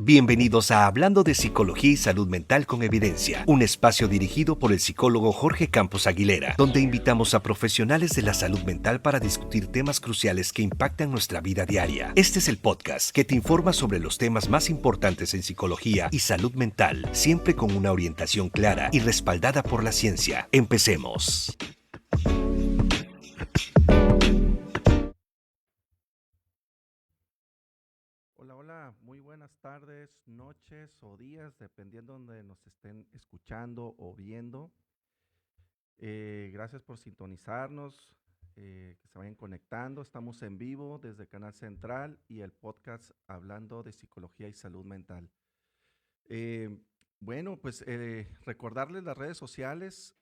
Bienvenidos a Hablando de Psicología y Salud Mental con Evidencia, un espacio dirigido por el psicólogo Jorge Campos Aguilera, donde invitamos a profesionales de la salud mental para discutir temas cruciales que impactan nuestra vida diaria. Este es el podcast que te informa sobre los temas más importantes en psicología y salud mental, siempre con una orientación clara y respaldada por la ciencia. Empecemos. Hola, muy buenas tardes, noches o días, dependiendo donde nos estén escuchando o viendo. Gracias por sintonizarnos, que se vayan conectando. Estamos en vivo desde Canal Central y el podcast Hablando de Psicología y Salud Mental. Eh, recordarles las redes sociales.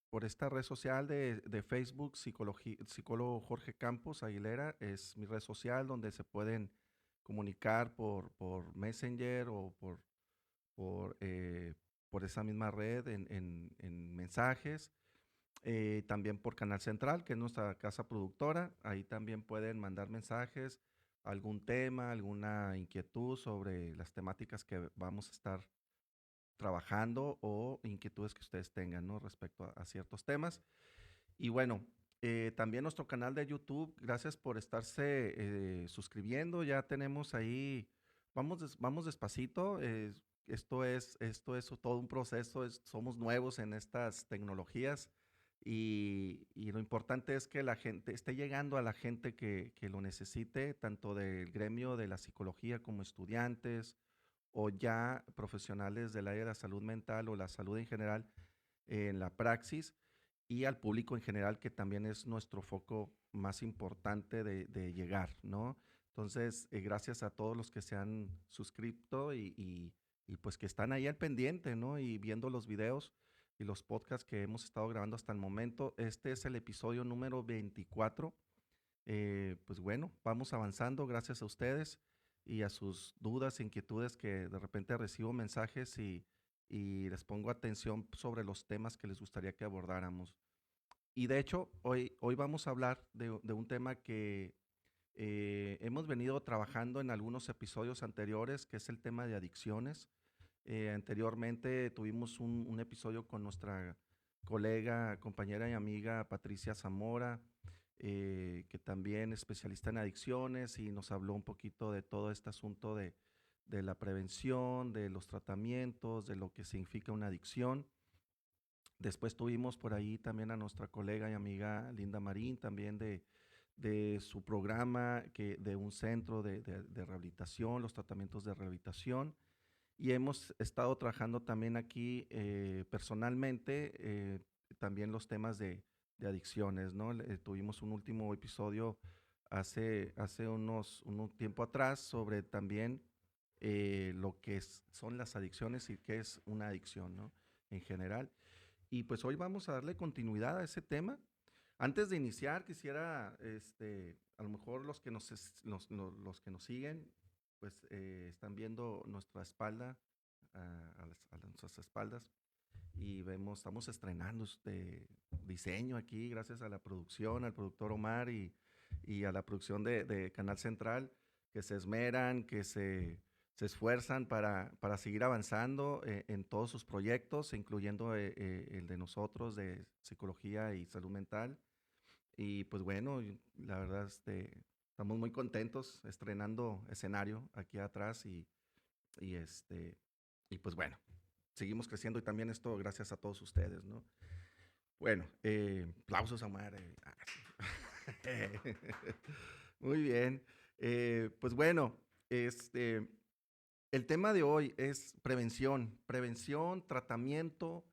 Por esta red social de Facebook, psicólogo Jorge Campos Aguilera, es mi red social donde se pueden comunicar por Messenger o por esa misma red en mensajes. También por Canal Central, que es nuestra casa productora. Ahí también pueden mandar mensajes, algún tema, alguna inquietud sobre las temáticas que vamos a estar trabajando o inquietudes que ustedes tengan, ¿no?, respecto a ciertos temas. Y bueno, también nuestro canal de YouTube, gracias por estarse suscribiendo. Ya tenemos ahí, vamos despacito. Esto es todo un proceso. Somos nuevos en estas tecnologías y lo importante es que la gente esté llegando a la gente que lo necesite, tanto del gremio de la psicología como estudiantes o ya profesionales del área de la salud mental o la salud en general en la praxis, y al público en general, que también es nuestro foco más importante de llegar, ¿no? Entonces, gracias a todos los que se han suscrito y pues que están ahí al pendiente, ¿no? Y viendo los videos y los podcasts que hemos estado grabando hasta el momento. Este es el episodio número 24. Pues bueno, vamos avanzando gracias a ustedes y a sus dudas e inquietudes, que de repente recibo mensajes y les pongo atención sobre los temas que les gustaría que abordáramos. Y de hecho, hoy vamos a hablar de un tema que hemos venido trabajando en algunos episodios anteriores, que es el tema de adicciones. Anteriormente tuvimos un episodio con nuestra colega, compañera y amiga Patricia Zamora, que también es especialista en adicciones, y nos habló un poquito de todo este asunto de la prevención, de los tratamientos, de lo que significa una adicción. Después tuvimos por ahí también a nuestra colega y amiga Linda Marín, también de su programa, de un centro de rehabilitación, los tratamientos de rehabilitación. Y hemos estado trabajando también aquí personalmente, también los temas de adicciones, ¿no? Tuvimos un último episodio hace un tiempo atrás sobre también lo que son las adicciones y qué es una adicción, ¿no?, en general. Y pues hoy vamos a darle continuidad a ese tema. Antes de iniciar, quisiera, a lo mejor los que los que nos siguen, pues están viendo nuestra espalda, a nuestras espaldas, y estamos estrenando este diseño aquí, gracias a la producción, al productor Omar y a la producción de Canal Central, que se esmeran, que se esfuerzan para seguir avanzando en todos sus proyectos, incluyendo el de nosotros de psicología y salud mental. Y pues bueno, la verdad, estamos muy contentos estrenando escenario aquí atrás y y pues bueno, seguimos creciendo, y también esto gracias a todos ustedes, ¿no? Bueno, aplausos a Omar. Muy bien. Pues bueno, este, el tema de hoy es prevención, tratamiento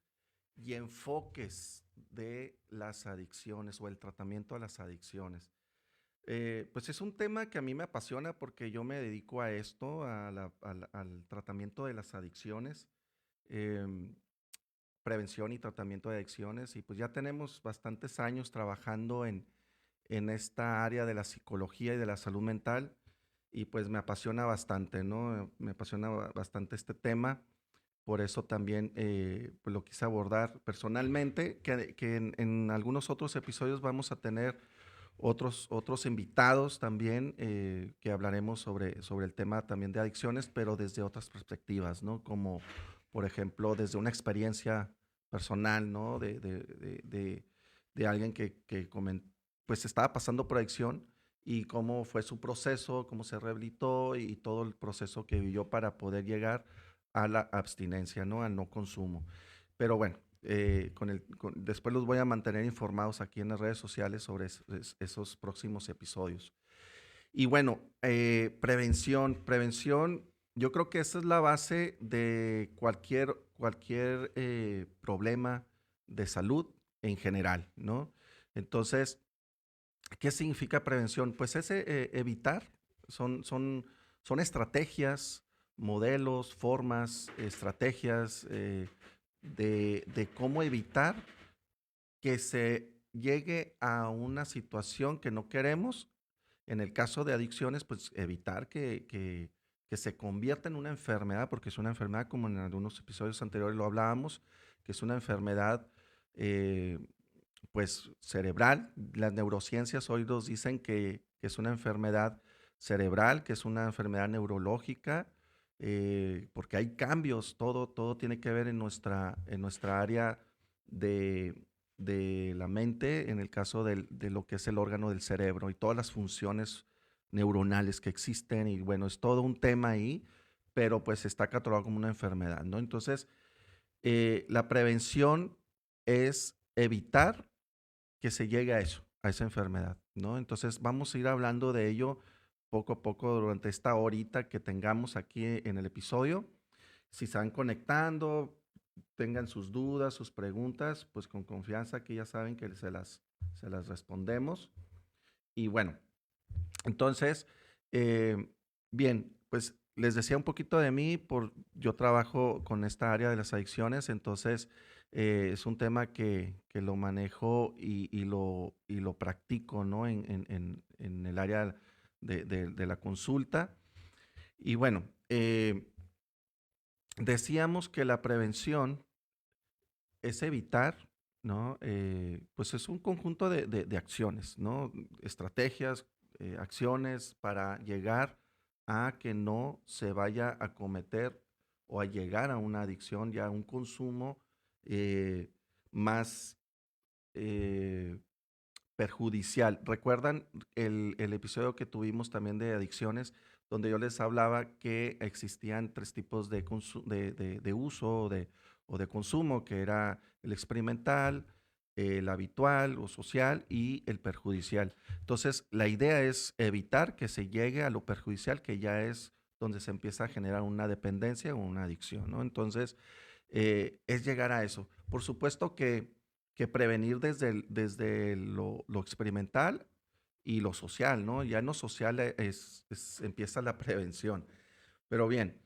y enfoques de las adicciones o el tratamiento a las adicciones. Pues es un tema que a mí me apasiona porque yo me dedico a esto, al tratamiento de las adicciones, em, prevención y tratamiento de adicciones, y pues ya tenemos bastantes años trabajando en esta área de la psicología y de la salud mental, y pues me apasiona bastante, ¿no? Me apasiona bastante este tema. Por eso también pues lo quise abordar personalmente, que en algunos otros episodios vamos a tener otros invitados también que hablaremos sobre el tema también de adicciones, pero desde otras perspectivas, ¿no? Como, por ejemplo, desde una experiencia personal, ¿no? De alguien pues estaba pasando por adicción y cómo fue su proceso, cómo se rehabilitó y todo el proceso que vivió para poder llegar a la abstinencia, ¿no? Al no consumo. Pero bueno, después los voy a mantener informados aquí en las redes sociales sobre esos próximos episodios. Y bueno, prevención, yo creo que esa es la base de cualquier problema de salud en general, ¿no? Entonces, ¿qué significa prevención? Pues es evitar, son, son, son estrategias, modelos, formas, estrategias de cómo evitar que se llegue a una situación que no queremos. En el caso de adicciones, pues evitar que se convierta en una enfermedad, porque es una enfermedad, como en algunos episodios anteriores lo hablábamos, que es una enfermedad eh, pues cerebral. Las neurociencias hoy nos dicen que es una enfermedad cerebral, que es una enfermedad neurológica, porque hay cambios, todo tiene que ver en nuestra área de, de la mente, en el caso de lo que es el órgano del cerebro y todas las funciones neuronales que existen, y bueno, es todo un tema ahí, pero pues está catalogado como una enfermedad, ¿no? Entonces, la prevención es evitar que se llegue a eso, a esa enfermedad, ¿no? Entonces vamos a ir hablando de ello poco a poco durante esta horita que tengamos aquí en el episodio. Si se van conectando, tengan sus dudas, sus preguntas, pues con confianza que ya saben que se las respondemos. Y bueno, entonces, eh, bien, pues les decía un poquito de mí, yo trabajo con esta área de las adicciones, entonces es un tema que lo manejo y lo practico, ¿no? En el área de la consulta. Y bueno, decíamos que la prevención es evitar, ¿no? Pues es un conjunto de acciones, ¿no? Estrategias, acciones para llegar a que no se vaya a cometer o a llegar a una adicción, ya a un consumo más eh, perjudicial. ¿Recuerdan el episodio que tuvimos también de adicciones, donde yo les hablaba que existían tres tipos de uso o de consumo, que era el experimental, el habitual o social y el perjudicial? Entonces, la idea es evitar que se llegue a lo perjudicial, que ya es donde se empieza a generar una dependencia o una adicción, ¿no? Entonces, es llegar a eso. Por supuesto que prevenir desde lo experimental y lo social, ¿no? Ya en lo social empieza la prevención. Pero bien,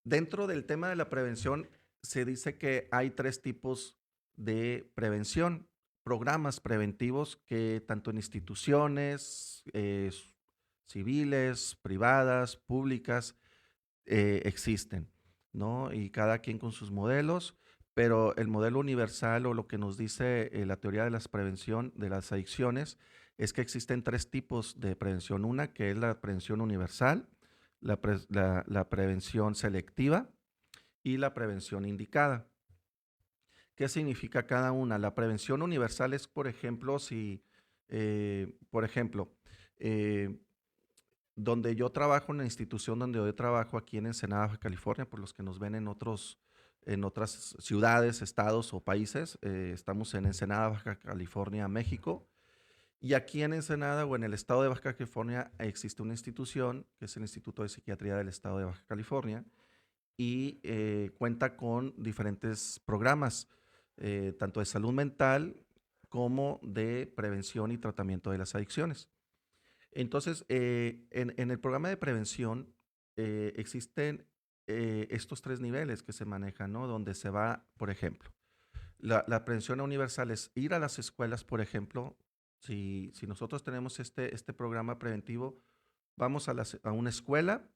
dentro del tema de la prevención se dice que hay tres tipos de prevención, programas preventivos que tanto en instituciones civiles, privadas, públicas, existen, ¿no? Y cada quien con sus modelos, pero el modelo universal o lo que nos dice la teoría de la prevención de las adicciones es que existen tres tipos de prevención. Una que es la prevención universal, la prevención selectiva y la prevención indicada. ¿Qué significa cada una? La prevención universal es, por ejemplo, si, por ejemplo, eh, donde yo trabajo, en la institución donde yo trabajo aquí en Ensenada, Baja California, por los que nos ven en otras ciudades, estados o países, estamos en Ensenada, Baja California, México. Y aquí en Ensenada o en el estado de Baja California existe una institución que es el Instituto de Psiquiatría del estado de Baja California y cuenta con diferentes programas, tanto de salud mental como de prevención y tratamiento de las adicciones. Entonces, en el programa de prevención existen estos tres niveles que se manejan, ¿no? Donde se va, por ejemplo, la prevención universal es ir a las escuelas, por ejemplo. Si nosotros tenemos este programa preventivo, vamos a una escuela,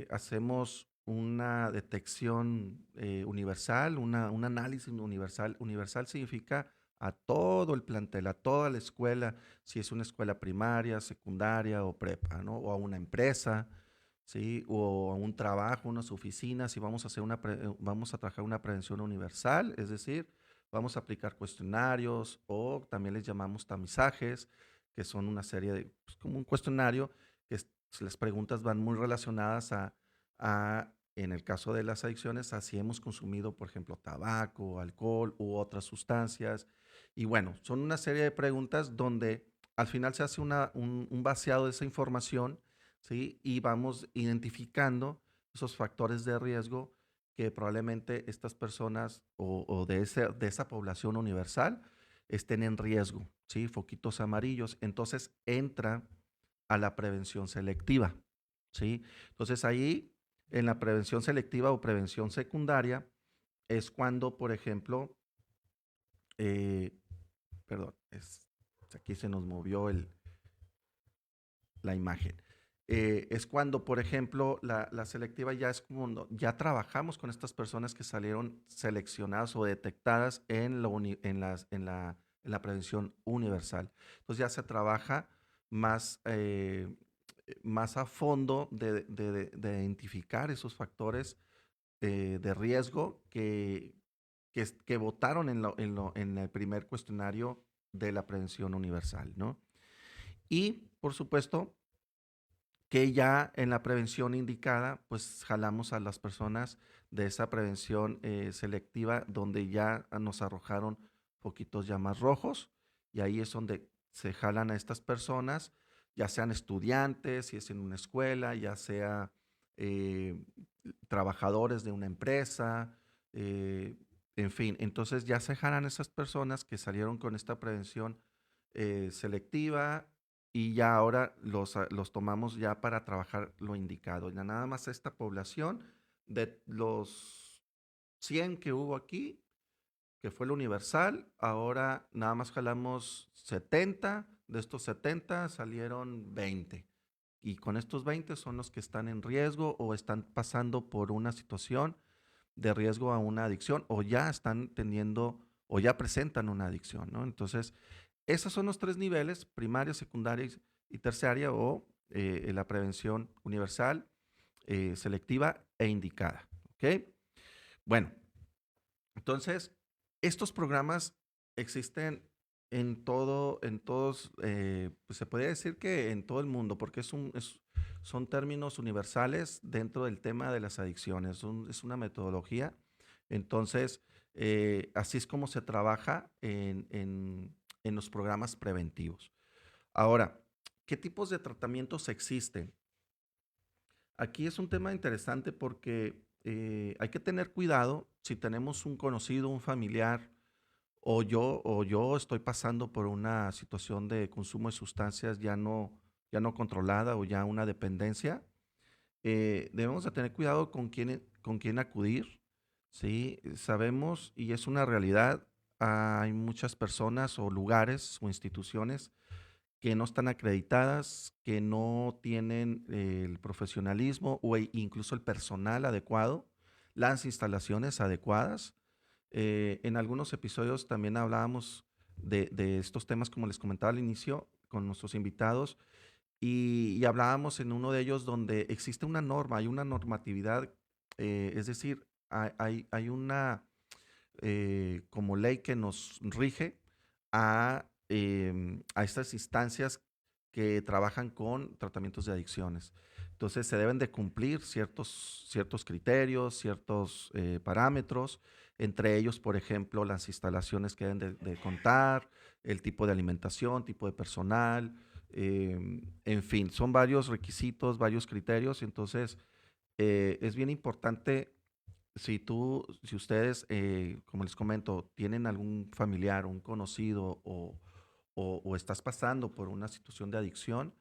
hacemos una detección universal, un análisis universal. Universal significa a todo el plantel, a toda la escuela, si es una escuela primaria, secundaria o prepa, ¿no? O a una empresa, ¿sí? O a un trabajo, unas oficinas, y vamos a trabajar una prevención universal, es decir, vamos a aplicar cuestionarios o también les llamamos tamizajes, que son una serie de, pues, como un cuestionario, que las preguntas van muy relacionadas en el caso de las adicciones, a si hemos consumido, por ejemplo, tabaco, alcohol u otras sustancias. Y bueno, son una serie de preguntas donde al final se hace un vaciado de esa información, ¿sí? Y vamos identificando esos factores de riesgo que probablemente estas personas o de esa población universal estén en riesgo, ¿sí? Foquitos amarillos. Entonces entra a la prevención selectiva, ¿sí? Entonces ahí en la prevención selectiva o prevención secundaria es cuando, por ejemplo, eh, perdón, aquí se nos movió la imagen. Es cuando, por ejemplo, la selectiva ya es como, ya trabajamos con estas personas que salieron seleccionadas o detectadas en la prevención universal. Entonces ya se trabaja más, más a fondo de identificar esos factores de riesgo que votaron en el primer cuestionario de la prevención universal, ¿no? Y, por supuesto, que ya en la prevención indicada, pues jalamos a las personas de esa prevención selectiva donde ya nos arrojaron poquitos ya más rojos y ahí es donde se jalan a estas personas, ya sean estudiantes, si es en una escuela, ya sea eh, trabajadores de una empresa, eh, en fin, entonces ya se jalan esas personas que salieron con esta prevención selectiva y ya ahora los tomamos ya para trabajar lo indicado. Ya nada más esta población de los 100 que hubo aquí, que fue lo universal, ahora nada más jalamos 70, de estos 70 salieron 20. Y con estos 20 son los que están en riesgo o están pasando por una situación de riesgo a una adicción o ya están teniendo o ya presentan una adicción, ¿no? Entonces, esos son los tres niveles, primaria, secundaria y terciaria o la prevención universal, selectiva e indicada. ¿Ok? Bueno, entonces, estos programas existen en todos, pues se podría decir que en todo el mundo, porque son términos universales dentro del tema de las adicciones, es una metodología. Entonces, así es como se trabaja en los programas preventivos. Ahora, ¿qué tipos de tratamientos existen? Aquí es un tema interesante porque hay que tener cuidado si tenemos un conocido, un familiar, o yo estoy pasando por una situación de consumo de sustancias ya no controlada o ya una dependencia. Debemos de tener cuidado con quién acudir, ¿sí? Sabemos, y es una realidad, hay muchas personas o lugares o instituciones que no están acreditadas, que no tienen el profesionalismo o incluso el personal adecuado, las instalaciones adecuadas. En algunos episodios también hablábamos de estos temas, como les comentaba al inicio, con nuestros invitados, y hablábamos en uno de ellos donde existe una norma, hay una normatividad, es decir, hay una como ley que nos rige a estas instancias que trabajan con tratamientos de adicciones. Entonces se deben de cumplir ciertos criterios, ciertos parámetros, entre ellos, por ejemplo, las instalaciones que deben de contar, el tipo de alimentación, tipo de personal, en fin, son varios requisitos, varios criterios. Entonces, es bien importante si ustedes, como les comento, tienen algún familiar, un conocido o estás pasando por una situación de adicción,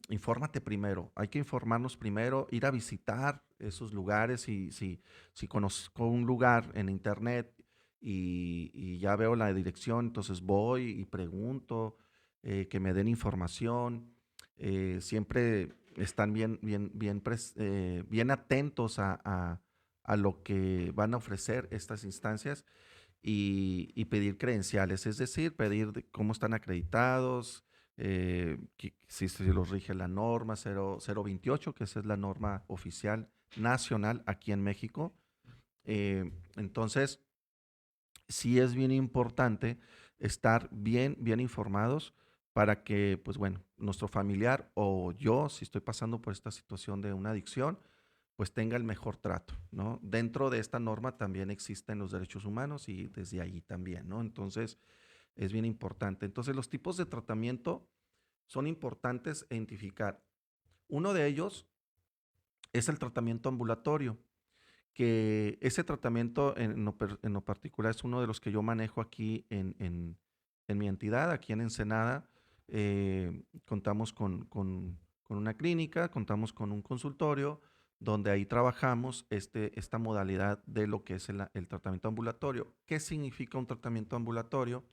infórmate primero. Hay que informarnos primero, ir a visitar esos lugares. Si conozco un lugar en internet y ya veo la dirección, entonces voy y pregunto, que me den información. Siempre están bien atentos a lo que van a ofrecer estas instancias y pedir credenciales, es decir, pedir cómo están acreditados, si los rige la norma 028, que esa es la norma oficial nacional aquí en México. Entonces, sí es bien importante estar bien informados para que, pues bueno, nuestro familiar o yo, si estoy pasando por esta situación de una adicción, pues tenga el mejor trato, ¿no? Dentro de esta norma también existen los derechos humanos y desde ahí también, ¿no? Entonces, es bien importante. Entonces, los tipos de tratamiento son importantes identificar. Uno de ellos es el tratamiento ambulatorio, que ese tratamiento en lo particular es uno de los que yo manejo aquí en mi entidad, aquí en Ensenada. Contamos con una clínica, contamos con un consultorio, donde ahí trabajamos esta modalidad de lo que es el tratamiento ambulatorio. ¿Qué significa un tratamiento ambulatorio?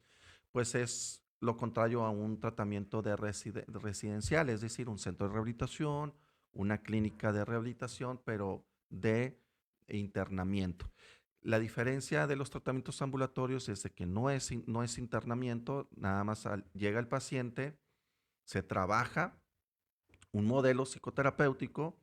Pues es lo contrario a un tratamiento residencial, es decir, un centro de rehabilitación, una clínica de rehabilitación, pero de internamiento. La diferencia de los tratamientos ambulatorios es de que no es internamiento, nada más llega el paciente, se trabaja un modelo psicoterapéutico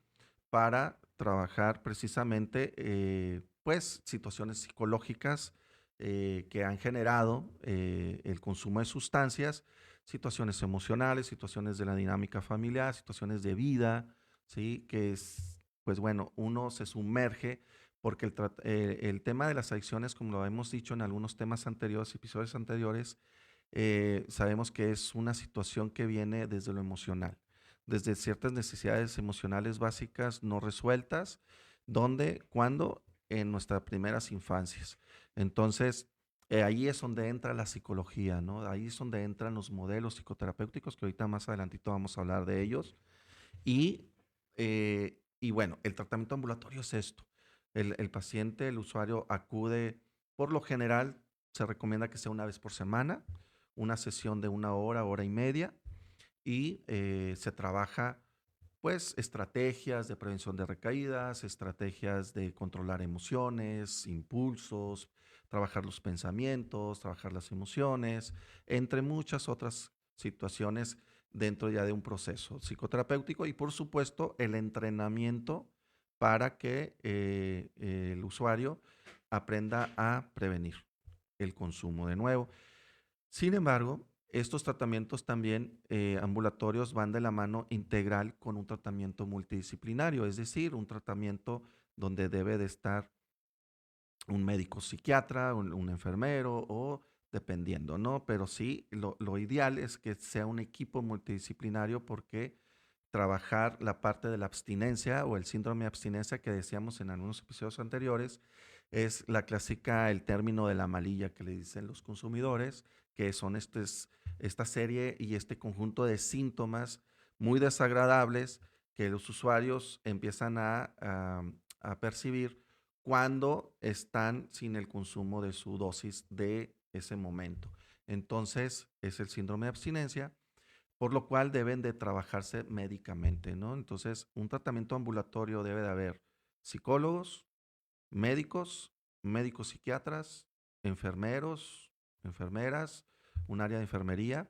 para trabajar precisamente pues situaciones psicológicas que han generado el consumo de sustancias, situaciones emocionales, situaciones de la dinámica familiar, situaciones de vida, ¿sí? Que es, pues bueno, uno se sumerge porque el tema de las adicciones, como lo hemos dicho en algunos temas anteriores, episodios anteriores, sabemos que es una situación que viene desde lo emocional, desde ciertas necesidades emocionales básicas no resueltas, donde, cuando en nuestras primeras infancias. Entonces, ahí es donde entra la psicología, ¿no? Ahí es donde entran los modelos psicoterapéuticos, que ahorita más adelantito vamos a hablar de ellos. Y bueno, el tratamiento ambulatorio es esto. El paciente, el usuario acude, por lo general, se recomienda que sea una vez por semana, una sesión de una hora, hora y media, y se trabaja pues estrategias de prevención de recaídas, estrategias de controlar emociones, impulsos, trabajar los pensamientos, trabajar las emociones, entre muchas otras situaciones dentro ya de un proceso psicoterapéutico y por supuesto el entrenamiento para que el usuario aprenda a prevenir el consumo de nuevo. Sin embargo, estos tratamientos también ambulatorios van de la mano integral con un tratamiento multidisciplinario, es decir, un tratamiento donde debe de estar un médico psiquiatra, un enfermero o dependiendo, ¿no? Pero sí, lo ideal es que sea un equipo multidisciplinario porque trabajar la parte de la abstinencia o el síndrome de abstinencia que decíamos en algunos episodios anteriores es la clásica, el término de la malilla que le dicen los consumidores, que son esta serie y este conjunto de síntomas muy desagradables que los usuarios empiezan a percibir cuando están sin el consumo de su dosis de ese momento. Entonces, es el síndrome de abstinencia, por lo cual deben de trabajarse médicamente, ¿no? Entonces, un tratamiento ambulatorio debe de haber psicólogos, médicos, médicos psiquiatras, enfermeros, enfermeras, un área de enfermería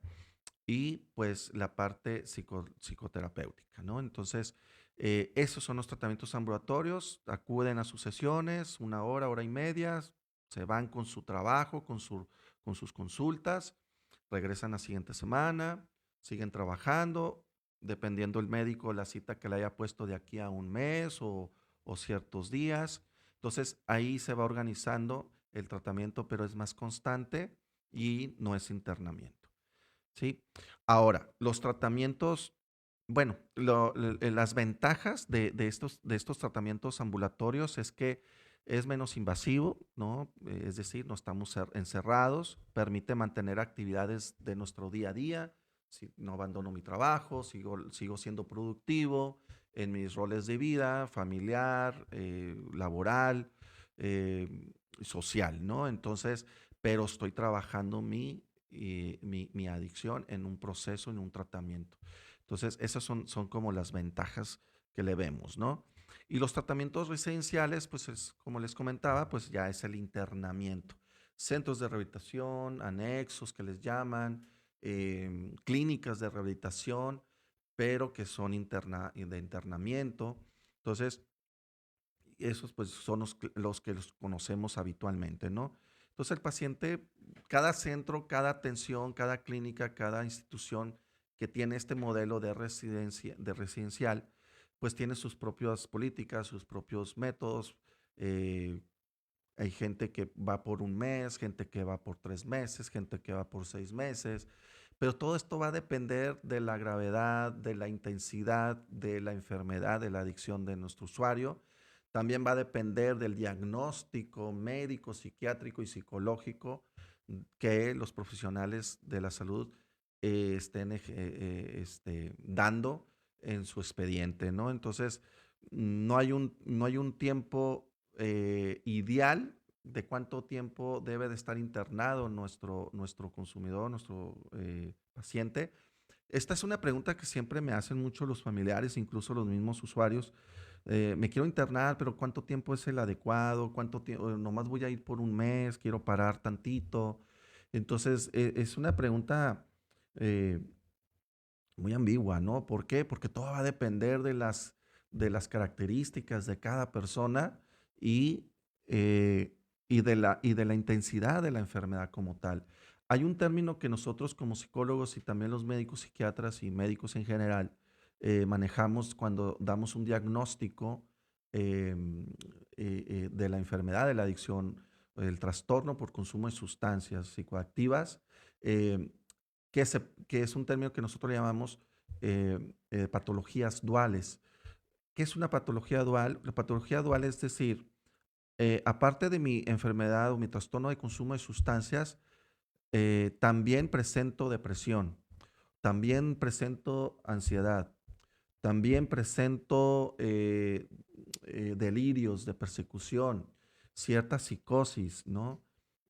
y pues la parte psicoterapéutica, ¿no? Entonces, esos son los tratamientos ambulatorios, acuden a sus sesiones, una hora, hora y media, se van con su trabajo, con sus consultas, regresan la siguiente semana, siguen trabajando, dependiendo el médico la cita que le haya puesto de aquí a un mes o ciertos días. Entonces, ahí se va organizando el tratamiento, pero es más constante y no es internamiento. ¿Sí? Ahora, los tratamientos, bueno, las ventajas de estos tratamientos ambulatorios es que es menos invasivo, ¿no? Es decir, no estamos encerrados, permite mantener actividades de nuestro día a día, si no abandono mi trabajo, sigo siendo productivo en mis roles de vida, familiar, laboral, eh, social, ¿no? Entonces, pero estoy trabajando mi adicción en un proceso, en un tratamiento. Entonces, esas son como las ventajas que le vemos, ¿no? Y los tratamientos residenciales, pues es, como les comentaba, pues ya es el internamiento. centros de rehabilitación, anexos que les llaman, clínicas de rehabilitación, pero que son de internamiento. Entonces, esos pues son los que los conocemos habitualmente, ¿no? Entonces el paciente, cada centro, cada atención, cada clínica, cada institución que tiene este modelo de residencial, pues tiene sus propias políticas, sus propios métodos. eh, Hay gente que va por un mes, gente que va por 3 meses, gente que va por 6 meses, pero todo esto va a depender de la gravedad, de la intensidad de la enfermedad, de la adicción de nuestro usuario. También va a depender del diagnóstico médico, psiquiátrico y psicológico que los profesionales de la salud estén dando en su expediente, ¿no? Entonces, no hay un tiempo ideal de cuánto tiempo debe de estar internado nuestro consumidor, nuestro paciente. Esta es una pregunta que siempre me hacen mucho los familiares, incluso los mismos usuarios. Me quiero internar, pero ¿cuánto tiempo es el adecuado? ¿Cuánto tiempo? Nomás voy a ir por un mes, quiero parar tantito. Entonces, es una pregunta eh, muy ambigua, ¿no? ¿Por qué? Porque todo va a depender de las características de cada persona y, eh, y de la intensidad de la enfermedad como tal. Hay un término que nosotros como psicólogos y también los médicos psiquiatras y médicos en general manejamos cuando damos un diagnóstico de la enfermedad de la adicción, el trastorno por consumo de sustancias psicoactivas. eh, que es un término que nosotros le llamamos patologías duales. ¿Qué es una patología dual? La patología dual es decir, aparte de mi enfermedad o mi trastorno de consumo de sustancias, también presento depresión, también presento ansiedad, también presento delirios de persecución, cierta psicosis, ¿no?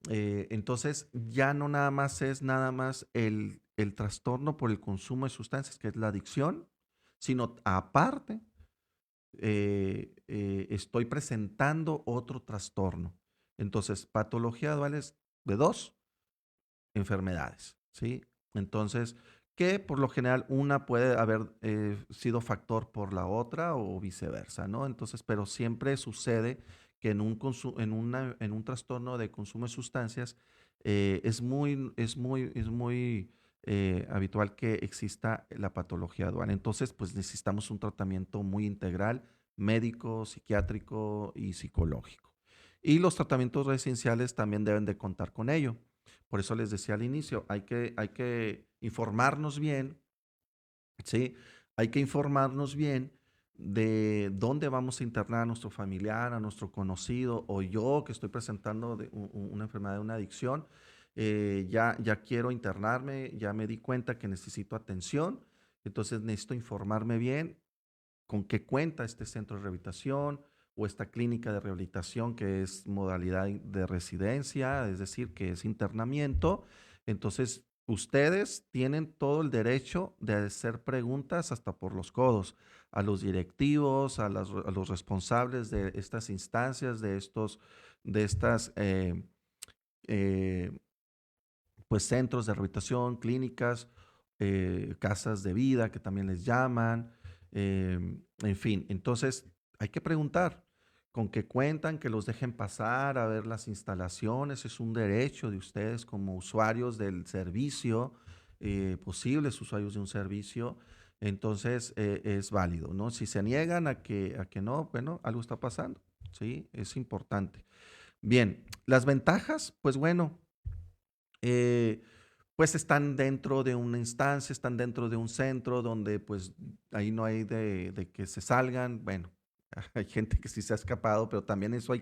Entonces, ya no nada más es nada más el trastorno por el consumo de sustancias, que es la adicción, sino aparte, estoy presentando otro trastorno. Entonces, patología dual es de dos enfermedades, ¿sí? Entonces, que por lo general una puede haber sido factor por la otra o viceversa, ¿no? Entonces, pero siempre sucede que en un trastorno de consumo de sustancias es muy habitual que exista la patología dual. Entonces, pues necesitamos un tratamiento muy integral, médico, psiquiátrico y psicológico. Y los tratamientos residenciales también deben de contar con ello. Por eso les decía al inicio, hay que informarnos bien, ¿sí? Hay que informarnos bien de dónde vamos a internar a nuestro familiar, a nuestro conocido, o yo que estoy presentando una enfermedad, una adicción. Ya quiero internarme, ya me di cuenta que necesito atención, entonces necesito informarme bien con qué cuenta este centro de rehabilitación o esta clínica de rehabilitación que es modalidad de residencia, es decir, que es internamiento. Entonces, ustedes tienen todo el derecho de hacer preguntas hasta por los codos a los directivos, a los responsables de estas instancias, de estas eh, pues centros de rehabilitación, clínicas, casas de vida que también les llaman, en fin. Entonces, hay que preguntar con qué cuentan, que los dejen pasar a ver las instalaciones, es un derecho de ustedes como usuarios del servicio, posibles usuarios de un servicio, entonces es válido, ¿no? Si se niegan a que no, bueno, algo está pasando, ¿sí? Es importante. Bien, las ventajas, pues bueno, eh, pues están dentro de una instancia, están dentro de un centro donde pues ahí no hay de que se salgan. Bueno, hay gente que sí se ha escapado, pero también eso hay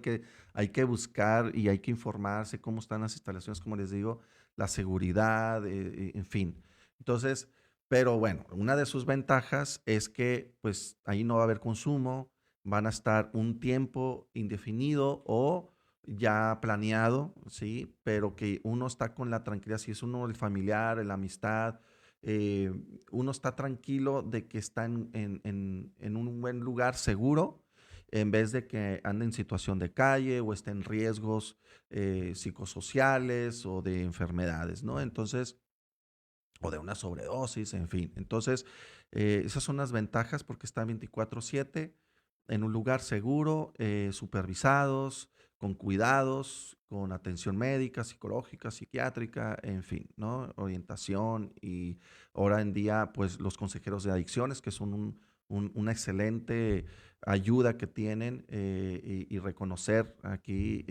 que buscar y hay que informarse cómo están las instalaciones, como les digo, la seguridad, en fin. Entonces, pero bueno, una de sus ventajas es que pues ahí no va a haber consumo, van a estar un tiempo indefinido o ya planeado, ¿sí? Pero que uno está con la tranquilidad, si es uno el familiar, la amistad, eh, uno está tranquilo de que está en un buen lugar seguro en vez de que ande en situación de calle o esté en riesgos psicosociales o de enfermedades, ¿no? Entonces, o de una sobredosis, en fin. Entonces, esas son las ventajas porque están 24/7 en un lugar seguro, supervisados, con cuidados, con atención médica, psicológica, psiquiátrica, en fin, ¿no? Orientación y ahora en día, pues los consejeros de adicciones, que son una excelente ayuda que tienen y reconocer aquí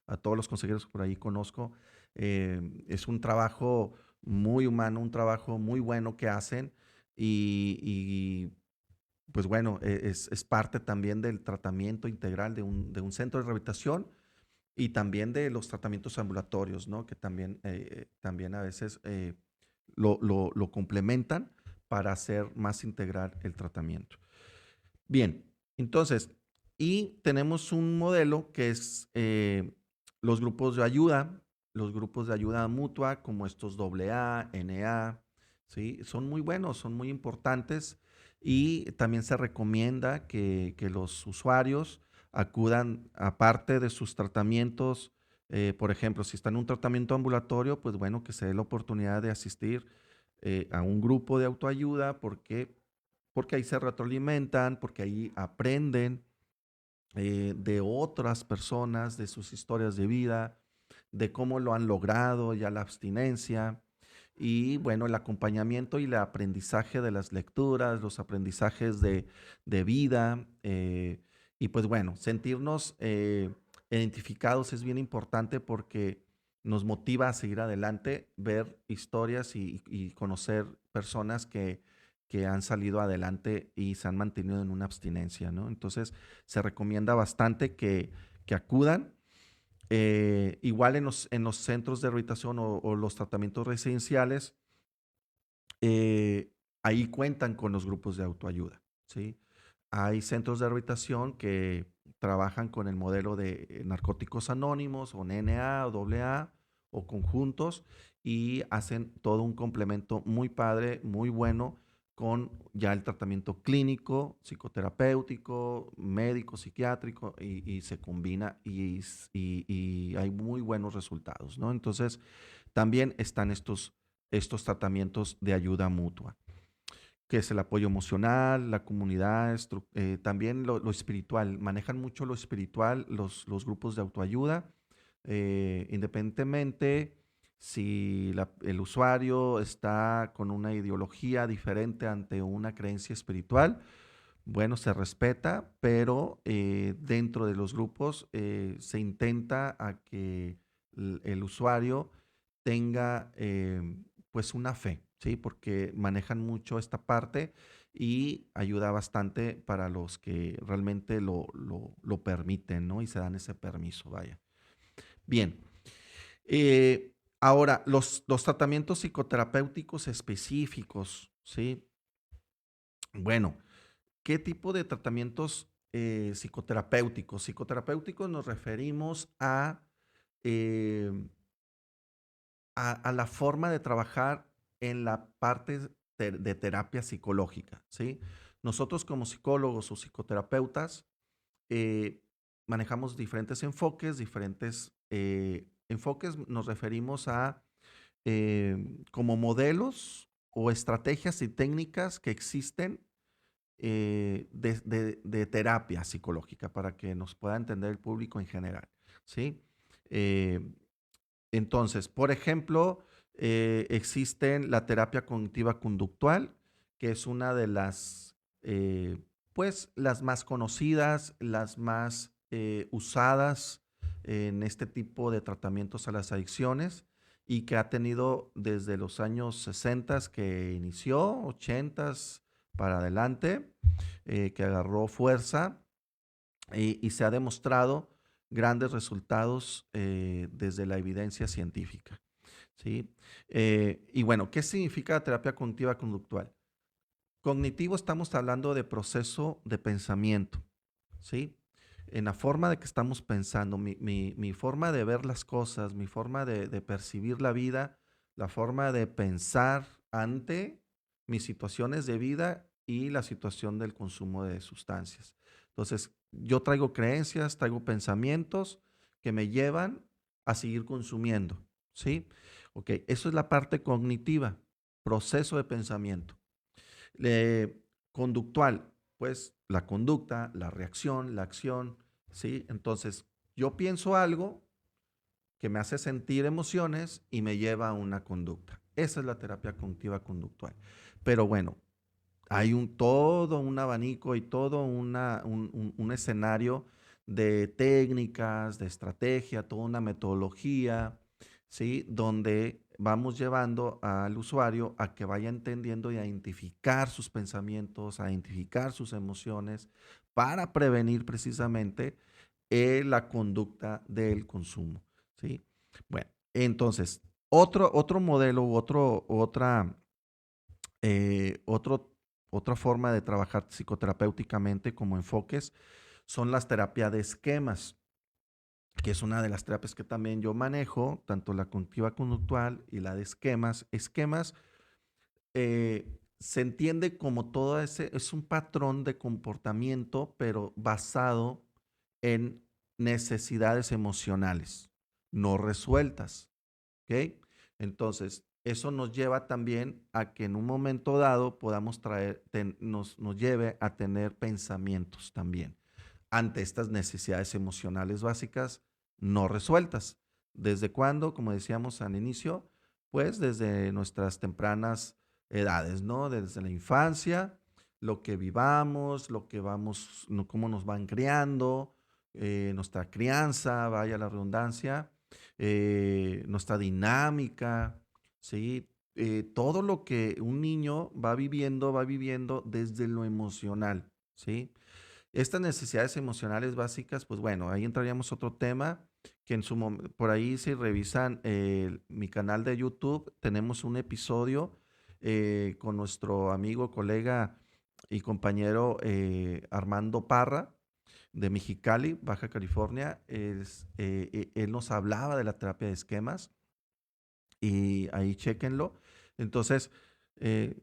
a todos los consejeros que por ahí conozco. Es un trabajo muy humano, un trabajo muy bueno que hacen y, pues bueno, es parte también del tratamiento integral de un centro de rehabilitación y también de los tratamientos ambulatorios, ¿no? Que también a veces lo complementan para hacer más integral el tratamiento. Bien, entonces, y tenemos un modelo que es los grupos de ayuda mutua, como estos AA, NA, ¿sí? Son muy buenos, son muy importantes y también se recomienda que los usuarios acudan, aparte de sus tratamientos, por ejemplo, si están en un tratamiento ambulatorio, pues bueno, que se dé la oportunidad de asistir a un grupo de autoayuda porque ahí se retroalimentan, porque ahí aprenden de otras personas, de sus historias de vida, de cómo lo han logrado ya la abstinencia y bueno, el acompañamiento y el aprendizaje de las lecturas, los aprendizajes de vida y pues bueno, sentirnos identificados es bien importante porque nos motiva a seguir adelante, ver historias y conocer personas que han salido adelante y se han mantenido en una abstinencia, ¿no? Entonces, se recomienda bastante que acudan. Igual en los centros de rehabilitación o los tratamientos residenciales, ahí cuentan con los grupos de autoayuda, ¿sí? Hay centros de rehabilitación que trabajan con el modelo de narcóticos anónimos o NA o AA o conjuntos y hacen todo un complemento muy padre, muy bueno con ya el tratamiento clínico, psicoterapéutico, médico, psiquiátrico y se combina y hay muy buenos resultados, ¿no? Entonces, también están estos tratamientos de ayuda mutua que es el apoyo emocional, la comunidad, también lo espiritual. Manejan mucho lo espiritual los grupos de autoayuda, independientemente si el usuario está con una ideología diferente ante una creencia espiritual, bueno, se respeta, pero dentro de los grupos se intenta a que el usuario tenga pues una fe, ¿sí? Porque manejan mucho esta parte y ayuda bastante para los que realmente lo permiten, ¿no? Y se dan ese permiso, vaya. Bien. Ahora, los tratamientos psicoterapéuticos específicos, ¿sí? Bueno, ¿qué tipo de tratamientos psicoterapéuticos? Psicoterapéuticos nos referimos eh, a la forma de trabajar en la parte de terapia psicológica, ¿sí? Nosotros como psicólogos o psicoterapeutas eh, manejamos diferentes enfoques, nos referimos a como modelos o estrategias y técnicas que existen de terapia psicológica para que nos pueda entender el público en general, ¿sí? Eh, entonces, por ejemplo, existen la terapia cognitiva conductual, que es una de pues, las más conocidas, las más usadas en este tipo de tratamientos a las adicciones y que ha tenido desde los años 60 que inició, 80 para adelante, que agarró fuerza y se ha demostrado grandes resultados desde la evidencia científica, ¿sí? Y bueno, ¿qué significa la terapia cognitiva conductual? Cognitivo estamos hablando de proceso de pensamiento, ¿sí? En la forma de que estamos pensando, mi forma de ver las cosas, mi forma de percibir la vida, la forma de pensar ante mis situaciones de vida y la situación del consumo de sustancias. Entonces, yo traigo creencias, traigo pensamientos que me llevan a seguir consumiendo, ¿sí? Ok, eso es la parte cognitiva, proceso de pensamiento. Conductual, pues la conducta, la reacción, la acción, ¿sí? Entonces, yo pienso algo que me hace sentir emociones y me lleva a una conducta. Esa es la terapia cognitiva conductual. Pero bueno, hay todo un abanico y todo un escenario de técnicas, de estrategia, toda una metodología, ¿sí? Donde vamos llevando al usuario a que vaya entendiendo y a identificar sus pensamientos, a identificar sus emociones para prevenir precisamente la conducta del consumo, ¿sí? Bueno, entonces, otro modelo u eh, otro, otra forma de trabajar psicoterapéuticamente como enfoques son las terapias de esquemas, que es una de las terapias que también yo manejo, tanto la cognitiva conductual y la de esquemas. Esquemas se entiende como todo ese, es un patrón de comportamiento, pero basado en necesidades emocionales no resueltas. ¿Ok? Entonces, eso nos lleva también a que en un momento dado podamos nos lleve a tener pensamientos también ante estas necesidades emocionales básicas no resueltas. ¿Desde cuándo? Como decíamos al inicio, pues desde nuestras tempranas edades, ¿no? Desde la infancia, lo que vivamos, lo que vamos, cómo nos van criando, nuestra crianza, vaya la redundancia, nuestra dinámica, ¿sí? Todo lo que un niño va viviendo desde lo emocional, ¿sí? Estas necesidades emocionales básicas, pues bueno, ahí entraríamos a otro tema que por ahí si revisan mi canal de YouTube, tenemos un episodio con nuestro amigo, colega y compañero Armando Parra de Mexicali, Baja California. Él nos hablaba de la terapia de esquemas y ahí chéquenlo. Entonces, eh,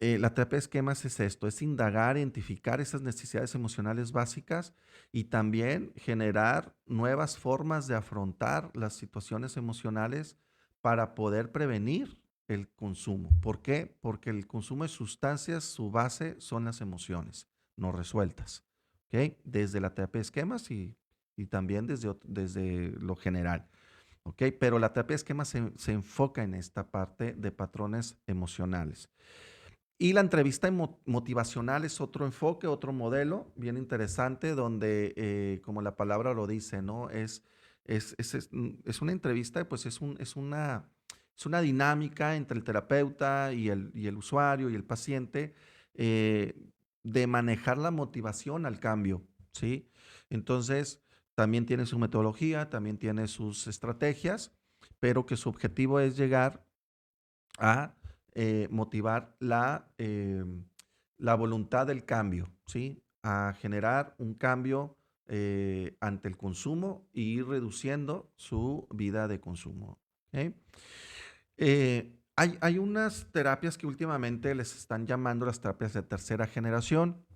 la terapia de esquemas es esto, es indagar, identificar esas necesidades emocionales básicas y también generar nuevas formas de afrontar las situaciones emocionales para poder prevenir el consumo. ¿Por qué? Porque el consumo de sustancias, su base son las emociones no resueltas. ¿Ok? Desde la terapia de esquemas y también desde lo general. ¿Ok? Pero la terapia de esquemas se enfoca en esta parte de patrones emocionales. Y la entrevista motivacional es otro enfoque, otro modelo bien interesante donde, como la palabra lo dice, ¿no? Es una entrevista, pues es una dinámica entre el terapeuta y el usuario y el paciente eh, de manejar la motivación al cambio, ¿sí? Entonces, también tiene su metodología, también tiene sus estrategias, pero que su objetivo es llegar a motivar la voluntad del cambio, ¿sí? A generar un cambio ante el consumo y ir reduciendo su vida de consumo. ¿Ok? Hay unas terapias que últimamente les están llamando las terapias de tercera generación.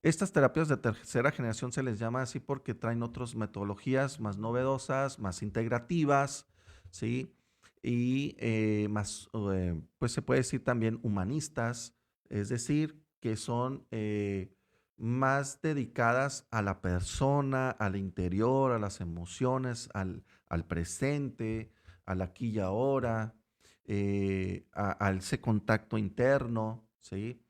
Estas terapias de tercera generación se les llama así porque traen otras metodologías más novedosas, más integrativas, ¿sí? Y más, pues se puede decir también humanistas, es decir, que son más dedicadas a la persona, al interior, a las emociones, al presente, al aquí y ahora, a ese contacto interno, ¿sí?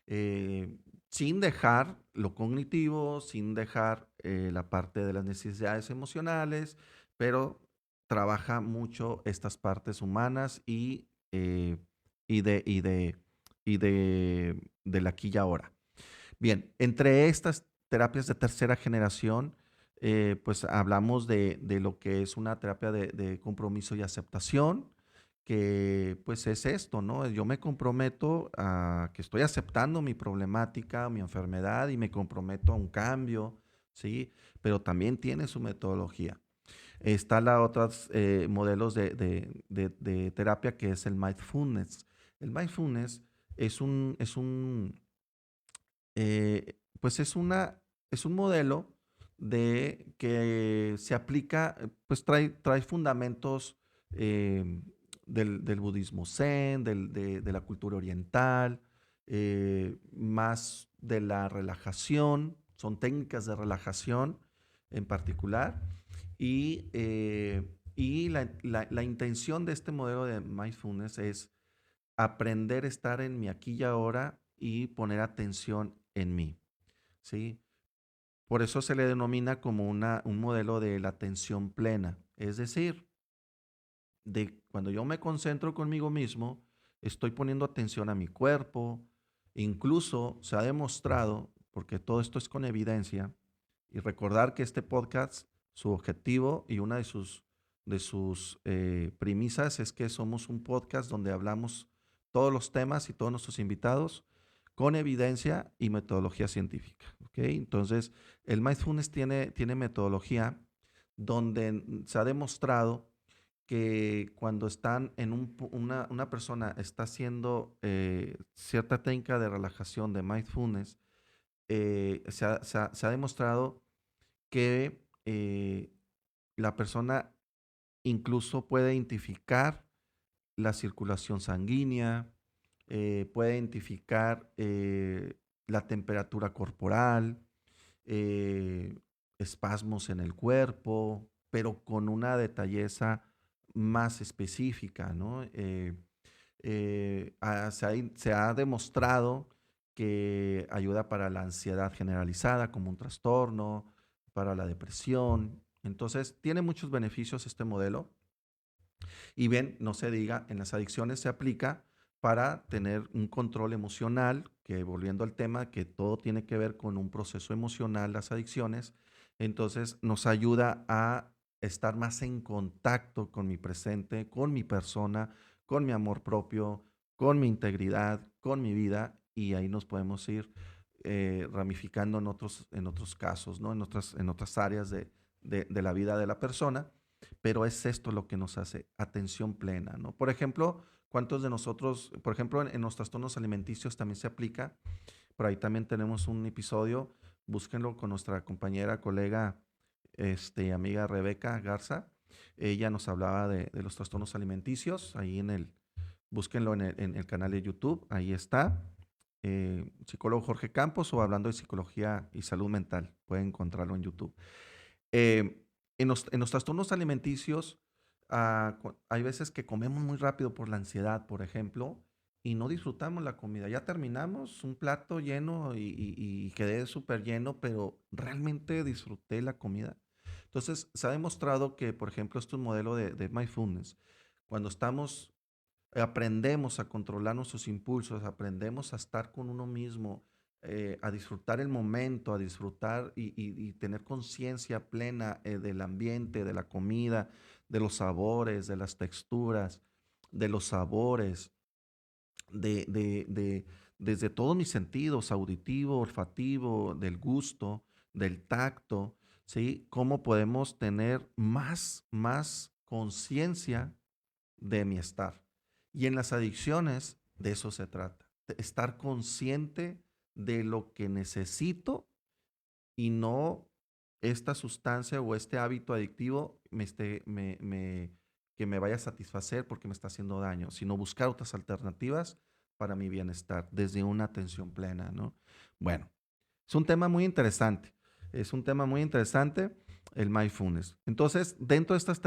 Eh, Sin dejar lo cognitivo, sin dejar la parte de las necesidades emocionales, pero trabaja mucho estas partes humanas y de, y de, y del aquí y ahora. Bien, entre estas terapias de tercera generación, pues hablamos de lo que es una terapia de compromiso y aceptación, que pues es esto, ¿no? Yo me comprometo a que estoy aceptando mi problemática, mi enfermedad y me comprometo a un cambio, ¿sí? Pero también tiene su metodología. Está la otros modelos de terapia que es el mindfulness. El mindfulness es pues es un modelo de que se aplica, pues trae fundamentos del budismo zen, de la cultura oriental, más de la relajación, son técnicas de relajación en particular, y la intención de este modelo de mindfulness es aprender a estar en mi aquí y ahora y poner atención en mí, ¿sí? Por eso se le denomina como un modelo de la atención plena. Es decir, de cuando yo me concentro conmigo mismo, estoy poniendo atención a mi cuerpo. Incluso se ha demostrado, porque todo esto es con evidencia, y recordar que este podcast, su objetivo y una de sus premisas es que somos un podcast donde hablamos todos los temas y todos nuestros invitados con evidencia y metodología científica. ¿Okay? Entonces, el mindfulness tiene metodología donde se ha demostrado que cuando están en una persona está haciendo cierta técnica de relajación de mindfulness, se ha demostrado que la persona incluso puede identificar la circulación sanguínea, puede identificar la temperatura corporal, eh, espasmos en el cuerpo, pero con una detalleza más específica, ¿no? Se ha demostrado que ayuda para la ansiedad generalizada como un trastorno, para la depresión. Entonces, tiene muchos beneficios este modelo. Y bien, no se diga, en las adicciones se aplica para tener un control emocional, que volviendo al tema, que todo tiene que ver con un proceso emocional, las adicciones, entonces nos ayuda a estar más en contacto con mi presente, con mi persona, con mi amor propio, con mi integridad, con mi vida, y ahí nos podemos ir ramificando en otros casos, ¿no? En otras áreas de la vida de la persona, pero es esto lo que nos hace atención plena, ¿no? Por ejemplo, ¿cuántos de nosotros, por ejemplo, en los trastornos alimenticios también se aplica? Por ahí también tenemos un episodio, búsquenlo con nuestra compañera, colega, amiga Rebeca Garza. Ella nos hablaba de los trastornos alimenticios, ahí búsquenlo en el canal de YouTube, ahí está. Psicólogo Jorge Campos o hablando de psicología y salud mental, pueden encontrarlo en YouTube. Eh, en los trastornos alimenticios, hay veces que comemos muy rápido por la ansiedad, por ejemplo, y no disfrutamos la comida. Ya terminamos un plato lleno y quedé súper lleno, pero realmente disfruté la comida. Entonces, se ha demostrado que, por ejemplo, este es un modelo de mindfulness. Cuando aprendemos a controlar nuestros impulsos, aprendemos a estar con uno mismo, a disfrutar el momento, a disfrutar y tener conciencia plena del ambiente, de la comida, de los sabores, de las texturas, de los sabores, desde todos mis sentidos, auditivo, olfativo, del gusto, del tacto, ¿sí? ¿Cómo podemos tener más conciencia de mi estar? Y en las adicciones, de eso se trata, de estar consciente de lo que necesito y no esta sustancia o este hábito adictivo que me vaya a satisfacer porque me está haciendo daño, sino buscar otras alternativas para mi bienestar desde una atención plena, ¿no? Bueno, es un tema muy interesante. Es un tema muy interesante el mindfulness. Entonces, dentro de estas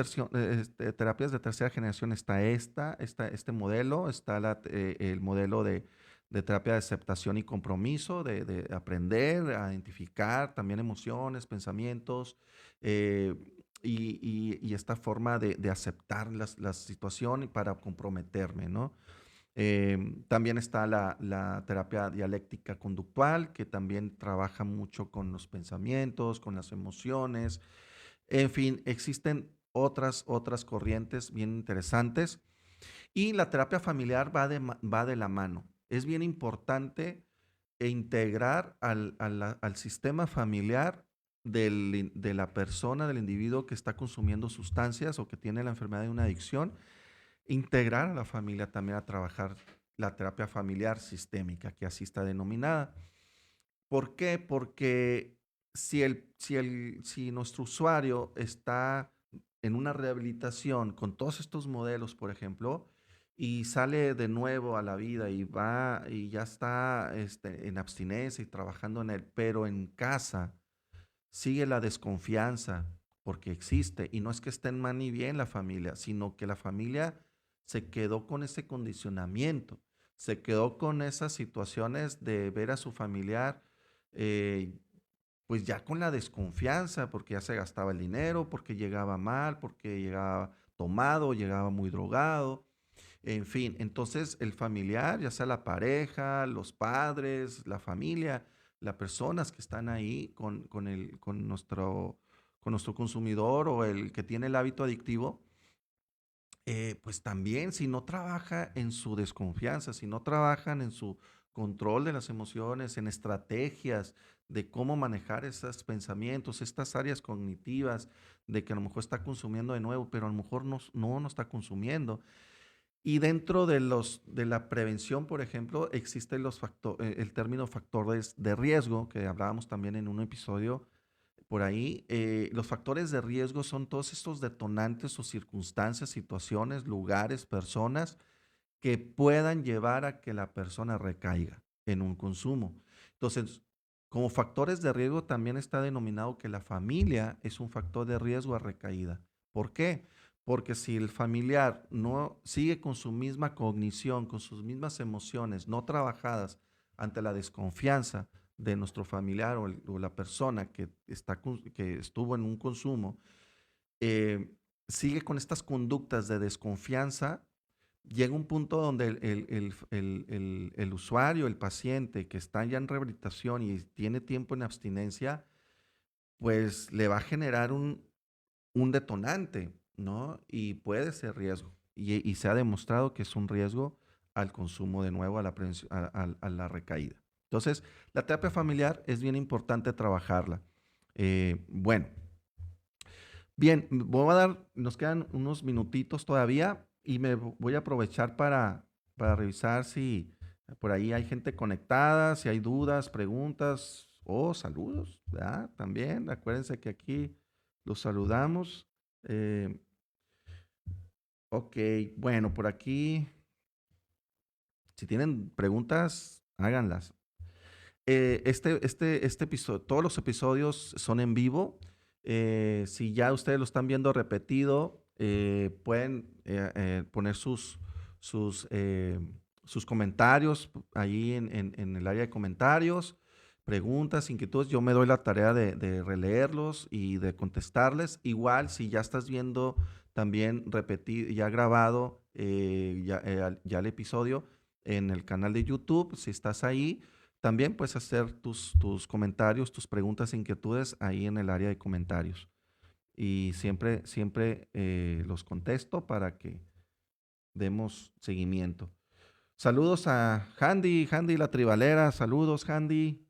terapias de tercera generación está este modelo, está el modelo de terapia de aceptación y compromiso, de aprender a identificar también emociones, pensamientos, eh, y esta forma de aceptar la situación para comprometerme, ¿no? También está la terapia dialéctica conductual, que también trabaja mucho con los pensamientos, con las emociones. En fin, existen otras corrientes bien interesantes. Y la terapia familiar va de la mano. Es bien importante integrar al sistema familiar de la persona, del individuo que está consumiendo sustancias o que tiene la enfermedad de una adicción, integrar a la familia también a trabajar la terapia familiar sistémica, que así está denominada. ¿Por qué? Porque si nuestro usuario está en una rehabilitación con todos estos modelos, por ejemplo, y sale de nuevo a la vida y va y ya está en abstinencia y trabajando en él, pero en casa sigue la desconfianza porque existe. Y no es que estén mal ni bien la familia, sino que la familia se quedó con ese condicionamiento, se quedó con esas situaciones de ver a su familiar, eh, pues ya con la desconfianza, porque ya se gastaba el dinero, porque llegaba mal, porque llegaba tomado, llegaba muy drogado, en fin. Entonces el familiar, ya sea la pareja, los padres, la familia, las personas que están ahí con nuestro consumidor o el que tiene el hábito adictivo, pues también si no trabaja en su desconfianza, si no trabajan en su control de las emociones, en estrategias de cómo manejar esos pensamientos, estas áreas cognitivas, de que a lo mejor está consumiendo de nuevo, pero a lo mejor no está consumiendo. Y dentro de la prevención, por ejemplo, existe el término factores de riesgo, que hablábamos también en un episodio por ahí. Los factores de riesgo son todos estos detonantes o circunstancias, situaciones, lugares, personas que puedan llevar a que la persona recaiga en un consumo. Entonces, como factores de riesgo también está denominado que la familia es un factor de riesgo a recaída. ¿Por qué? Porque si el familiar no sigue con su misma cognición, con sus mismas emociones no trabajadas ante la desconfianza de nuestro familiar o la persona que estuvo en un consumo, eh, sigue con estas conductas de desconfianza, llega un punto donde el usuario, el paciente que está ya en rehabilitación y tiene tiempo en abstinencia, pues le va a generar un detonante, ¿no? Y puede ser riesgo. Y se ha demostrado que es un riesgo al consumo de nuevo, a la recaída. Entonces, la terapia familiar es bien importante trabajarla. Bueno, bien, nos quedan unos minutitos todavía y voy a aprovechar para revisar si por ahí hay gente conectada, si hay dudas, preguntas o saludos, ¿verdad? También, acuérdense que aquí los saludamos. Eh, ok, bueno, por aquí, si tienen preguntas, háganlas. Este episodio, todos los episodios son en vivo. Si ya ustedes lo están viendo repetido, pueden poner sus, eh, sus comentarios ahí en el área de comentarios, preguntas, inquietudes. Yo me doy la tarea de releerlos y de contestarles. Igual, si ya estás viendo también repetido, ya grabado ya el episodio en el canal de YouTube, si estás ahí también puedes hacer tus comentarios, tus preguntas, inquietudes ahí en el área de comentarios. Y siempre los contesto para que demos seguimiento. Saludos a Handy la Tribalera. Saludos, Handy.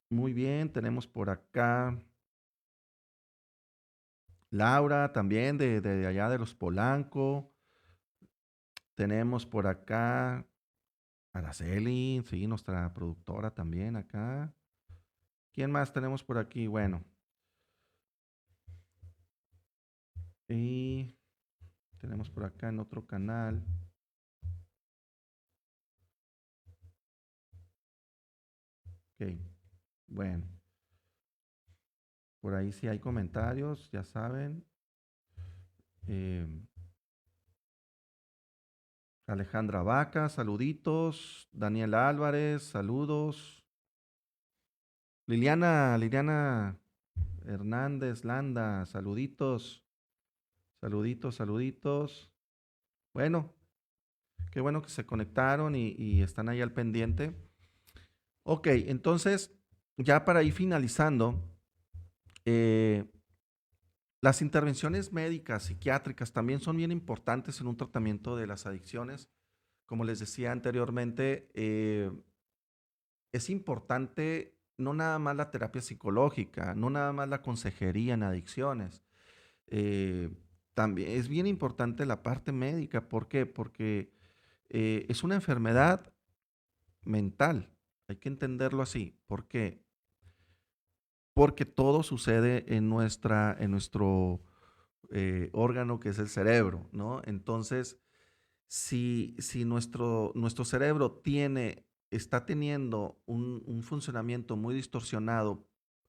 Muy bien, tenemos por acá Laura también de allá de los Polanco. Tenemos por acá Araceli, sí, nuestra productora también acá. ¿Quién más tenemos por aquí? Bueno, y tenemos por acá en otro canal. Ok, bueno, por ahí sí hay comentarios, ya saben. Eh, Alejandra Vaca, saluditos. Daniel Álvarez, saludos. Liliana Hernández Landa, saluditos. Saluditos. Bueno, qué bueno que se conectaron y están ahí al pendiente. Ok, entonces, ya para ir finalizando, eh, las intervenciones médicas, psiquiátricas, también son bien importantes en un tratamiento de las adicciones. Como les decía anteriormente, es importante no nada más la terapia psicológica, no nada más la consejería en adicciones. eh, También es bien importante la parte médica. ¿Por qué? Porque es una enfermedad mental. Hay que entenderlo así. ¿Por qué? Porque todo sucede en nuestro órgano que es el cerebro, ¿no? Entonces, si nuestro cerebro está teniendo un funcionamiento muy distorsionado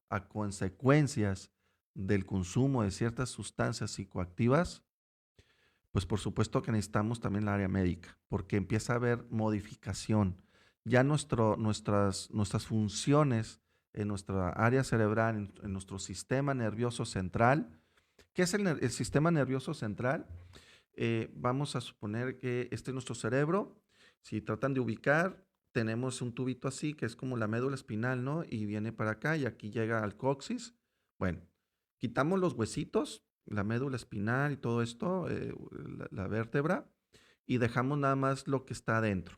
a consecuencias del consumo de ciertas sustancias psicoactivas, pues por supuesto que necesitamos también la área médica, porque empieza a haber modificación. Ya nuestras funciones en nuestra área cerebral, en nuestro sistema nervioso central. ¿Qué es el sistema nervioso central? Vamos a suponer que este es nuestro cerebro. Si tratan de ubicar, tenemos un tubito así, que es como la médula espinal, ¿no? Y viene para acá y aquí llega al coxis. Bueno, quitamos los huesitos, la médula espinal y todo esto, la vértebra, y dejamos nada más lo que está adentro,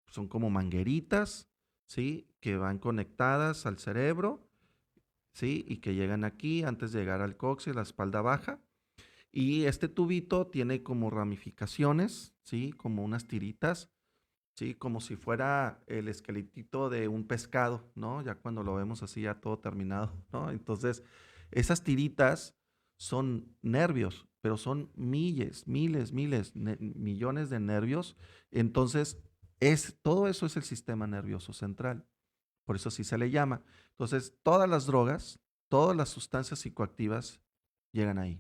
son como mangueritas, ¿sí? Que van conectadas al cerebro, ¿sí? Y que llegan aquí antes de llegar al coxis, la espalda baja. Y este tubito tiene como ramificaciones, ¿sí? Como unas tiritas, ¿sí? Como si fuera el esqueletito de un pescado, ¿no? Ya cuando lo vemos así ya todo terminado, ¿no? Entonces, esas tiritas son nervios, pero son miles, millones de nervios. Entonces, todo eso es el sistema nervioso central. Por eso así se le llama. Entonces, todas las drogas, todas las sustancias psicoactivas llegan ahí.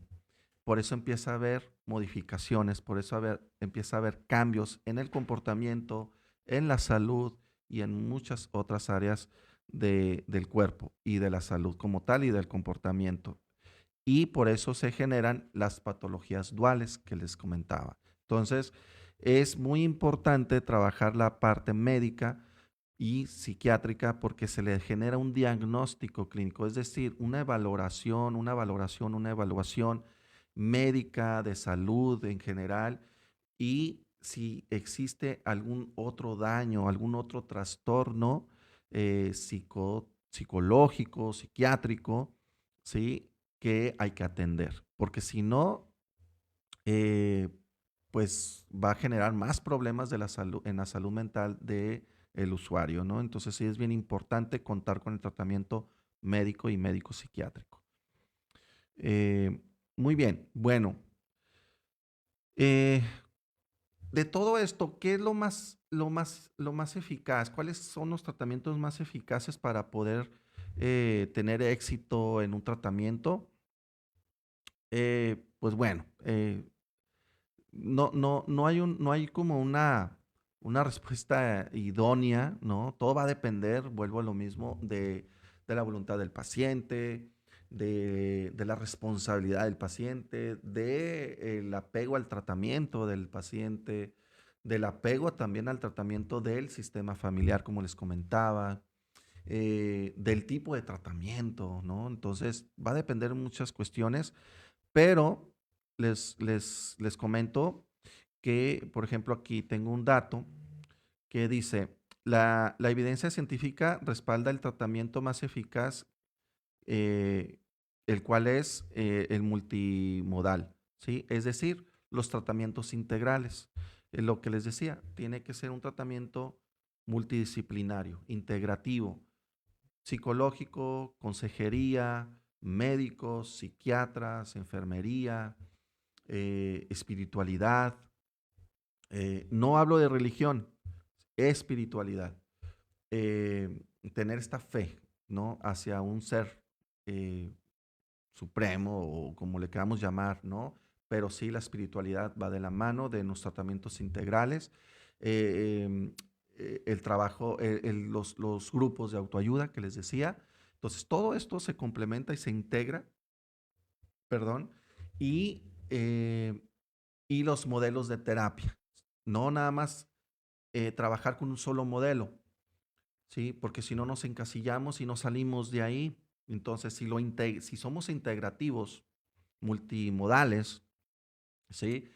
Por eso empieza a haber modificaciones, por eso empieza a haber cambios en el comportamiento, en la salud y en muchas otras áreas del cuerpo y de la salud como tal y del comportamiento. Y por eso se generan las patologías duales que les comentaba. Entonces, es muy importante trabajar la parte médica y psiquiátrica porque se le genera un diagnóstico clínico, es decir, una evaluación médica de salud en general y si existe algún otro daño, algún otro trastorno psicológico, psiquiátrico, ¿sí? Que hay que atender, porque si no, eh, pues va a generar más problemas en la salud mental del usuario, ¿no? Entonces sí es bien importante contar con el tratamiento médico y médico psiquiátrico. Eh, Muy bien, bueno, eh, de todo esto, ¿qué es lo más eficaz? ¿Cuáles son los tratamientos más eficaces para poder tener éxito en un tratamiento? Pues bueno, no hay como una respuesta idónea, ¿no? Todo va a depender, vuelvo a lo mismo, de la voluntad del paciente, de la responsabilidad del paciente, del apego al tratamiento del paciente, del apego también al tratamiento del sistema familiar, como les comentaba, del tipo de tratamiento, ¿no? Entonces, va a depender muchas cuestiones, pero les comento que, por ejemplo, aquí tengo un dato que dice, la evidencia científica respalda el tratamiento más eficaz, eh, el cual es el multimodal, ¿sí? Es decir, los tratamientos integrales. Lo que les decía, tiene que ser un tratamiento multidisciplinario, integrativo, psicológico, consejería, médicos, psiquiatras, enfermería, espiritualidad. No hablo de religión, espiritualidad. Eh, Tener esta fe, ¿no? Hacia un ser eh, supremo o como le queramos llamar, ¿no? Pero sí, la espiritualidad va de la mano de los tratamientos integrales. El trabajo, los grupos de autoayuda que les decía. Entonces, todo esto se complementa y se integra, perdón, y, eh, y los modelos de terapia. No nada más trabajar con un solo modelo, ¿sí? Porque si no nos encasillamos y no salimos de ahí. Entonces, si somos integrativos, multimodales, ¿sí?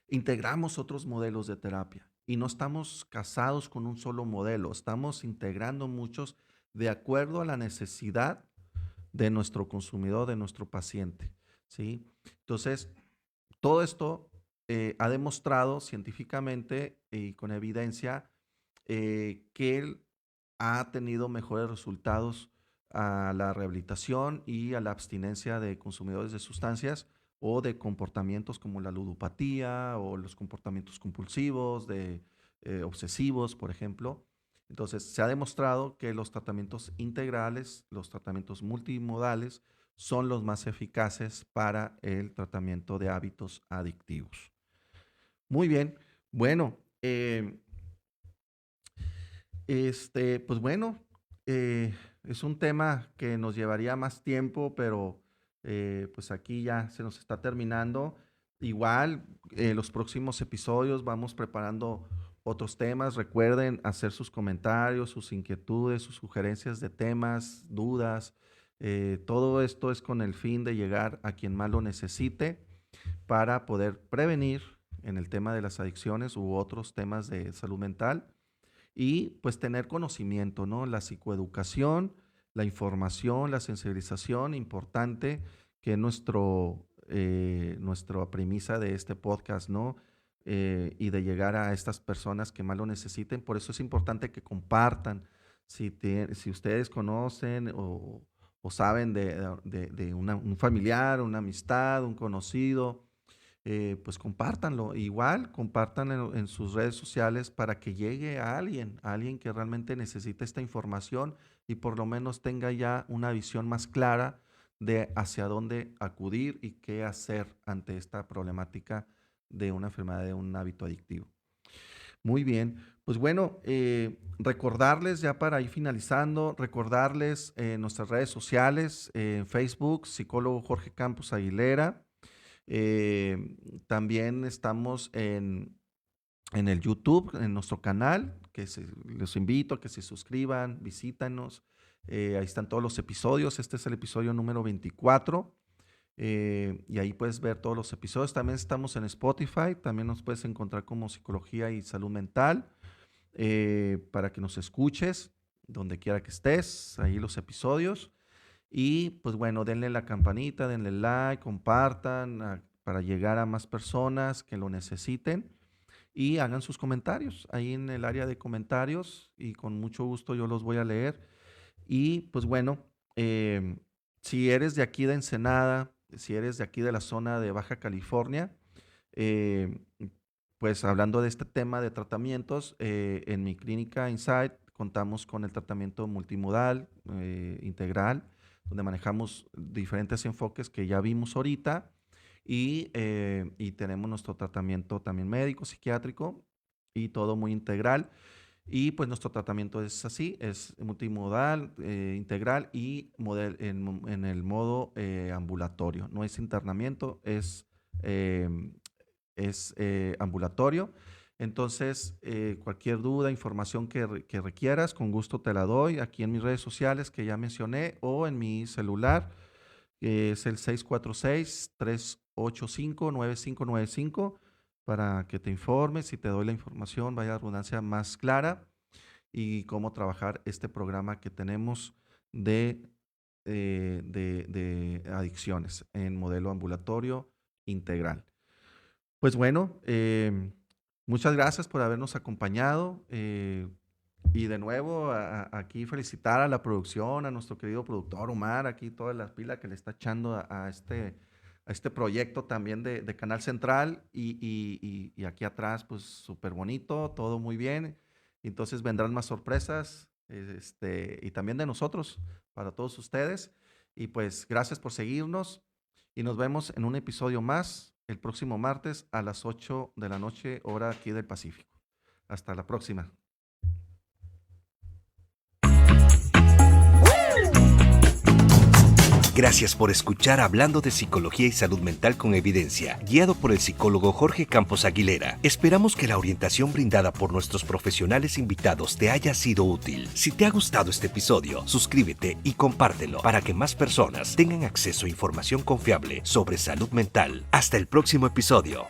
Integramos otros modelos de terapia y no estamos casados con un solo modelo, estamos integrando muchos de acuerdo a la necesidad de nuestro consumidor, de nuestro paciente, ¿sí? Entonces, todo esto ha demostrado científicamente y con evidencia que él ha tenido mejores resultados a la rehabilitación y a la abstinencia de consumidores de sustancias o de comportamientos como la ludopatía o los comportamientos compulsivos, obsesivos, por ejemplo. Entonces, se ha demostrado que los tratamientos integrales, los tratamientos multimodales, son los más eficaces para el tratamiento de hábitos adictivos. Muy bien. Bueno, pues bueno, es un tema que nos llevaría más tiempo, pero pues aquí ya se nos está terminando. Igual, los próximos episodios vamos preparando otros temas. Recuerden hacer sus comentarios, sus inquietudes, sus sugerencias de temas, dudas. Todo esto es con el fin de llegar a quien más lo necesite para poder prevenir en el tema de las adicciones u otros temas de salud mental y pues tener conocimiento, ¿no? La psicoeducación, la información, la sensibilización, importante que es nuestra premisa de este podcast, ¿no? Y de llegar a estas personas que más lo necesiten. Por eso es importante que compartan. Si ustedes conocen o saben de un familiar, una amistad, un conocido, pues compártanlo. Igual, compártanlo en sus redes sociales para que llegue a alguien que realmente necesite esta información y por lo menos tenga ya una visión más clara de hacia dónde acudir y qué hacer ante esta problemática de una enfermedad de un hábito adictivo. Muy bien, pues bueno, recordarles ya para ir finalizando, recordarles nuestras redes sociales, en Facebook, psicólogo Jorge Campos Aguilera. También estamos en el YouTube, en nuestro canal, les invito a que se suscriban, visítanos. Ahí están todos los episodios. Este es el episodio número 24. Y ahí puedes ver todos los episodios. También estamos en Spotify. También nos puedes encontrar como Psicología y Salud Mental para que nos escuches donde quiera que estés. Ahí los episodios. Y pues bueno, denle la campanita, denle like, compartan para llegar a más personas que lo necesiten y hagan sus comentarios ahí en el área de comentarios y con mucho gusto yo los voy a leer. Y pues bueno, si eres de aquí de Ensenada, si eres de aquí de la zona de Baja California, pues hablando de este tema de tratamientos, en mi clínica Insight contamos con el tratamiento multimodal integral, donde manejamos diferentes enfoques que ya vimos ahorita y tenemos nuestro tratamiento también médico, psiquiátrico y todo muy integral. Y pues nuestro tratamiento es así, es multimodal, integral y en el modo ambulatorio. No es internamiento, es ambulatorio. Entonces, cualquier duda, información que requieras, con gusto te la doy aquí en mis redes sociales que ya mencioné o en mi celular, que es el 646-385-9595, para que te informes y te doy la información, vaya la redundancia, más clara y cómo trabajar este programa que tenemos de adicciones en modelo ambulatorio integral. Pues bueno, muchas gracias por habernos acompañado y de nuevo aquí felicitar a la producción, a nuestro querido productor Omar, aquí toda la pila que le está echando a este proyecto también de Canal Central y aquí atrás pues súper bonito, todo muy bien. Entonces vendrán más sorpresas y también de nosotros para todos ustedes. Y pues gracias por seguirnos y nos vemos en un episodio más el próximo martes a las 8 de la noche, hora aquí del Pacífico. Hasta la próxima. Gracias por escuchar Hablando de Psicología y Salud Mental con Evidencia, guiado por el psicólogo Jorge Campos Aguilera. Esperamos que la orientación brindada por nuestros profesionales invitados te haya sido útil. Si te ha gustado este episodio, suscríbete y compártelo para que más personas tengan acceso a información confiable sobre salud mental. Hasta el próximo episodio.